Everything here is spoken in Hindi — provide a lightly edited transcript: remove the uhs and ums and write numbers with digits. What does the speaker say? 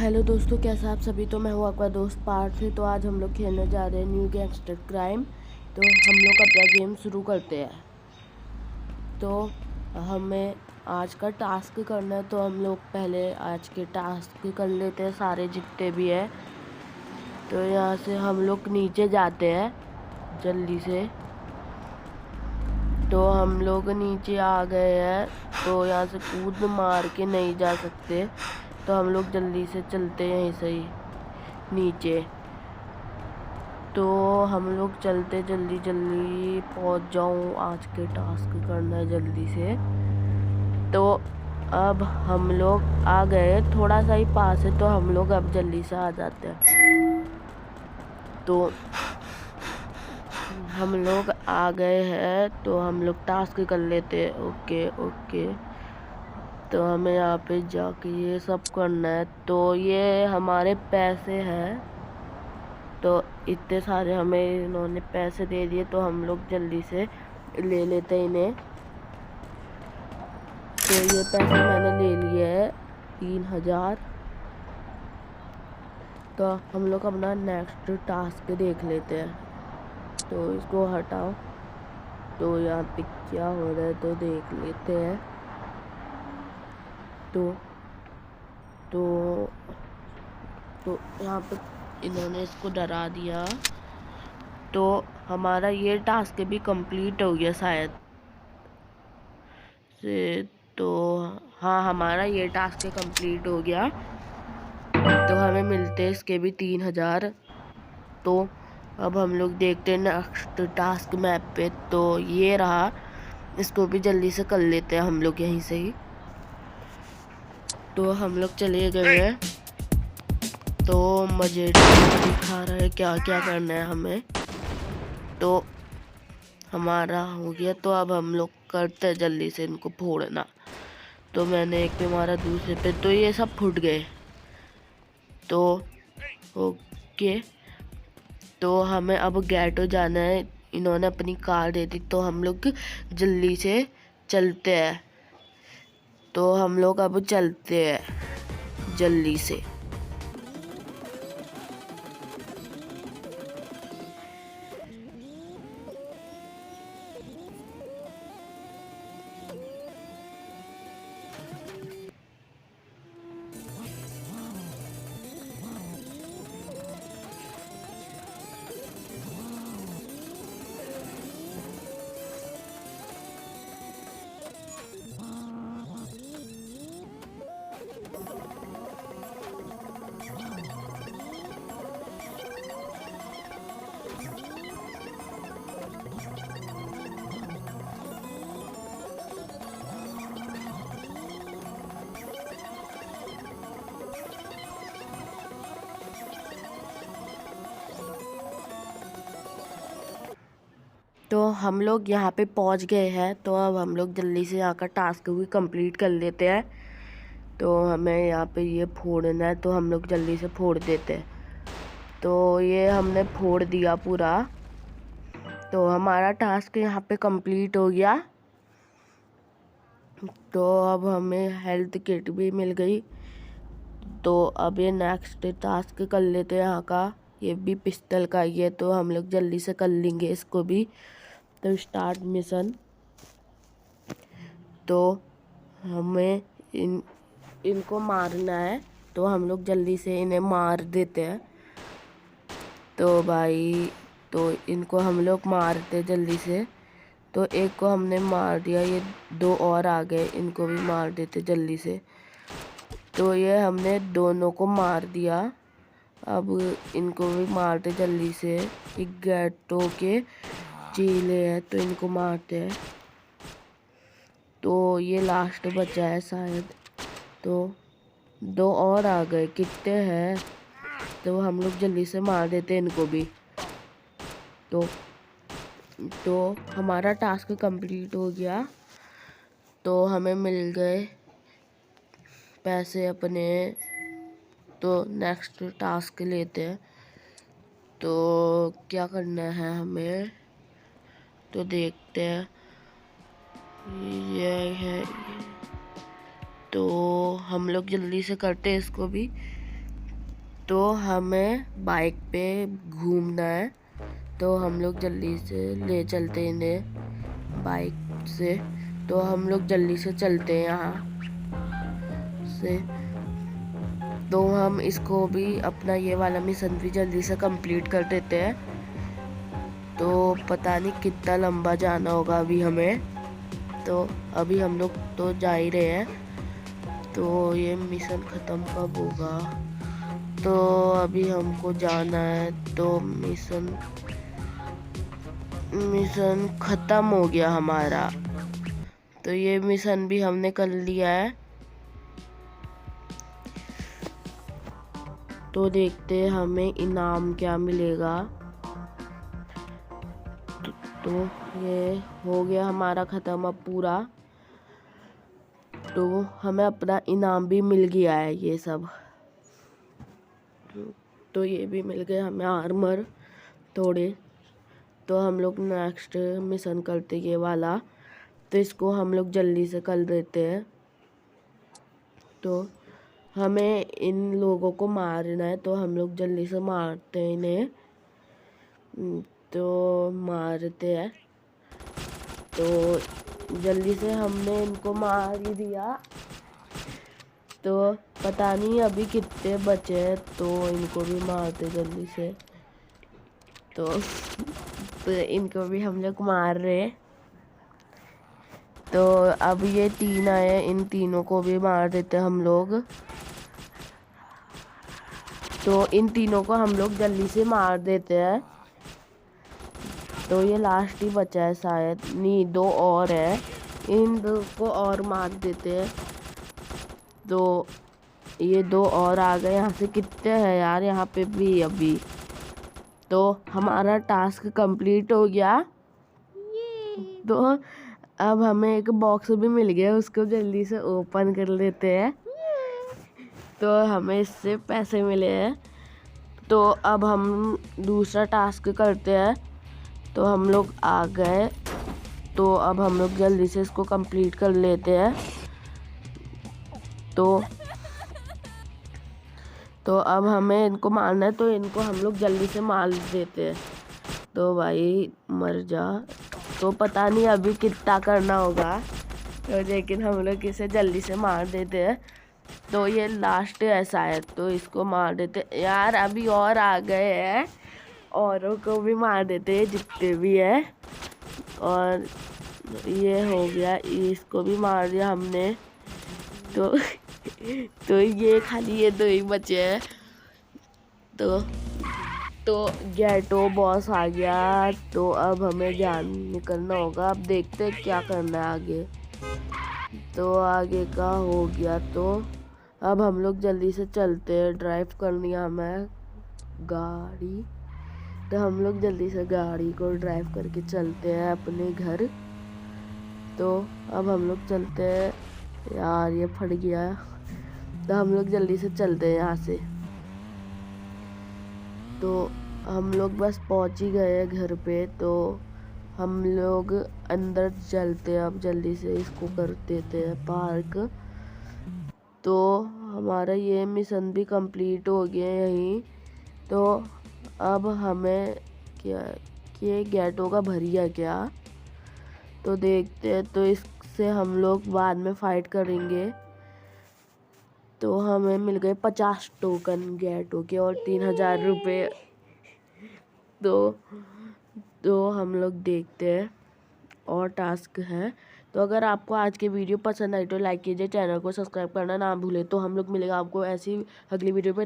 हेलो दोस्तों, कैसे आप सभी। तो मैं हूँ आपका दोस्त पार्थ से। तो आज हम लोग खेलने जा रहे हैं न्यू गैंगस्टर क्राइम। तो हम लोग अपना गेम शुरू करते हैं। तो हमें आज का टास्क करना है, तो हम लोग पहले आज के टास्क कर लेते हैं सारे जितने भी है। तो यहाँ से हम लोग नीचे जाते हैं जल्दी से। तो हम लोग नीचे आ गए हैं। तो यहाँ से कूद मार के नहीं जा सकते, तो हम लोग जल्दी से चलते हैं यहीं से ही नीचे। तो हम लोग चलते जल्दी जल्दी पहुंच जाऊं, आज के टास्क करना है जल्दी से। तो अब हम लोग आ गए, थोड़ा सा ही पास है, तो हम लोग अब जल्दी से आ जाते हैं। तो हम लोग आ गए हैं, तो हम लोग टास्क कर लेते हैं। Okay okay. तो हमें यहाँ पे जाके ये सब करना है। तो ये हमारे पैसे हैं, तो इतने सारे हमें इन्होंने पैसे दे दिए, तो हम लोग जल्दी से ले लेते हैं इन्हें। तो ये पैसे मैंने ले लिए है 3000। तो हम लोग अपना नेक्स्ट टास्क देख लेते हैं। तो इसको हटाओ। तो यहाँ पे क्या हो रहा है तो देख लेते हैं। तो तो तो यहाँ पे इन्होंने इसको डरा दिया। तो हमारा ये टास्क भी कंप्लीट हो गया शायद से। तो हाँ, हमारा ये टास्क कंप्लीट हो गया। तो हमें मिलते हैं इसके भी 3000। तो अब हम लोग देखते हैं नेक्स्ट टास्क मैप पे। तो ये रहा, इसको भी जल्दी से कर लेते हैं हम लोग यहीं से ही। तो हम लोग चले गए हैं। तो मुझे दिखा रहा है क्या क्या करना है हमें। तो हमारा हो गया। तो अब हम लोग करते हैं जल्दी से इनको फोड़ना। तो मैंने एक पे मारा, दूसरे पे, तो ये सब फूट गए। तो ओके। तो हमें अब गेटो जाना है। इन्होंने अपनी कार दे दी, तो हम लोग जल्दी से चलते हैं। तो हम लोग अब चलते हैं जल्दी से। तो हम लोग यहाँ पे पहुँच गए हैं। तो अब हम लोग जल्दी से यहाँ का टास्क भी कंप्लीट कर लेते हैं। तो हमें यहाँ पे ये फोड़ना है, तो हम लोग जल्दी से फोड़ देते हैं। तो ये हमने फोड़ दिया पूरा। तो हमारा टास्क यहाँ पे कंप्लीट हो गया। तो अब हमें हेल्थ किट भी मिल गई। तो अब ये नेक्स्ट टास्क कर लेते हैं यहाँ का। ये भी पिस्टल का ही है, तो हम लोग जल्दी से कर लेंगे इसको भी। तो स्टार्ट मिशन। तो हमें इनको मारना है, तो हम लोग जल्दी से इन्हें मार देते हैं। तो भाई, तो इनको हम लोग मारते जल्दी से। तो एक को हमने मार दिया, ये 2 और आ गए, इनको भी मार देते जल्दी से। तो ये हमने दोनों को मार दिया। अब इनको भी मारते जल्दी से। एक गेटो के चीले हैं, तो इनको मारते हैं। तो ये लास्ट बचा है शायद। तो 2 और आ गए, कितने हैं। तो हम लोग जल्दी से मार देते हैं इनको भी। तो हमारा टास्क कंप्लीट हो गया। तो हमें मिल गए पैसे अपने। तो नेक्स्ट टास्क लेते हैं। तो क्या करना है हमें, तो देखते हैं। ये है, तो हम लोग जल्दी से करते हैं इसको भी। तो हमें बाइक पे घूमना है, तो हम लोग जल्दी से ले चलते हैं इन्हें बाइक से। तो हम लोग जल्दी से चलते हैं यहाँ से। तो हम इसको भी अपना ये वाला मिशन भी जल्दी से कंप्लीट कर देते हैं। तो पता नहीं कितना लंबा जाना होगा अभी हमें। तो अभी हम लोग तो जा ही रहे हैं। तो ये मिशन ख़त्म कब होगा? तो अभी हमको जाना है। तो मिशन ख़त्म हो गया हमारा। तो ये मिशन भी हमने कर लिया है। तो देखते हैं हमें इनाम क्या मिलेगा। तो ये हो गया हमारा ख़त्म अब पूरा। तो हमें अपना इनाम भी मिल गया है ये सब। तो ये भी मिल गए हमें आर्मर थोड़े। तो हम लोग नेक्स्ट मिशन करते ये वाला। तो इसको हम लोग जल्दी से कर देते हैं। तो हमें इन लोगों को मारना है, तो हम लोग जल्दी से मारते हैं इन्हें। तो मारते हैं। तो जल्दी से हमने इनको मार ही दिया। तो पता नहीं अभी कितने बचे हैं, तो इनको भी मारते जल्दी से। तो इनको भी हम लोग मार रहे हैं। तो अब ये 3 आए, इन तीनों को भी मार देते हम लोग। तो इन तीनों को हम लोग जल्दी से मार देते हैं। तो ये लास्ट ही बचा है शायद, नहीं 2 और है, इन 2 को और मार देते हैं। तो ये 2 और आ गए। यहाँ से कितने हैं यार यहाँ पे भी अभी। तो हमारा टास्क कंप्लीट हो गया। तो अब हमें एक बॉक्स भी मिल गया, उसको जल्दी से ओपन कर लेते हैं। तो हमें इससे पैसे मिले हैं। तो अब हम दूसरा टास्क करते हैं। तो हम लोग आ गए। तो अब हम लोग जल्दी से इसको कंप्लीट कर लेते हैं। तो अब हमें इनको मारना है, तो इनको हम लोग जल्दी से मार देते हैं। तो भाई मर जा। तो पता नहीं अभी कितना करना होगा, तो लेकिन हम लोग इसे जल्दी से मार देते हैं। तो ये लास्ट है शायद, तो इसको मार देते यार। अभी और आ गए हैं, औरों को भी मार देते हैं जितने भी है। और ये हो गया, इसको भी मार दिया हमने। तो ये खाली ये 2 ही बचे हैं। तो गेटो बॉस आ गया। तो अब हमें जान निकलना होगा। अब देखते हैं क्या करना है आगे। तो आगे का हो गया। तो अब हम लोग जल्दी से चलते हैं। ड्राइव करनी है हमें गाड़ी। तो हम लोग जल्दी से गाड़ी को ड्राइव करके चलते हैं अपने घर। तो अब हम लोग चलते हैं। यार ये फट गया। तो हम लोग जल्दी से चलते हैं यहाँ से। तो हम लोग बस पहुँच ही गए हैं घर पे। तो हम लोग अंदर चलते हैं। अब जल्दी से इसको कर देते हैं पार्क। तो हमारा ये मिशन भी कंप्लीट हो गया यहीं। तो अब हमें क्या ये गेटो का भरिया क्या, तो देखते हैं। तो इससे हम लोग बाद में फाइट करेंगे। तो हमें मिल गए 50 टोकन गेटो के और 3000 रुपये। तो हम लोग देखते हैं और टास्क है। तो अगर आपको आज की वीडियो पसंद आई तो लाइक कीजिए, चैनल को सब्सक्राइब करना ना भूले। तो हम लोग मिलेगा आपको ऐसी अगली वीडियो पे।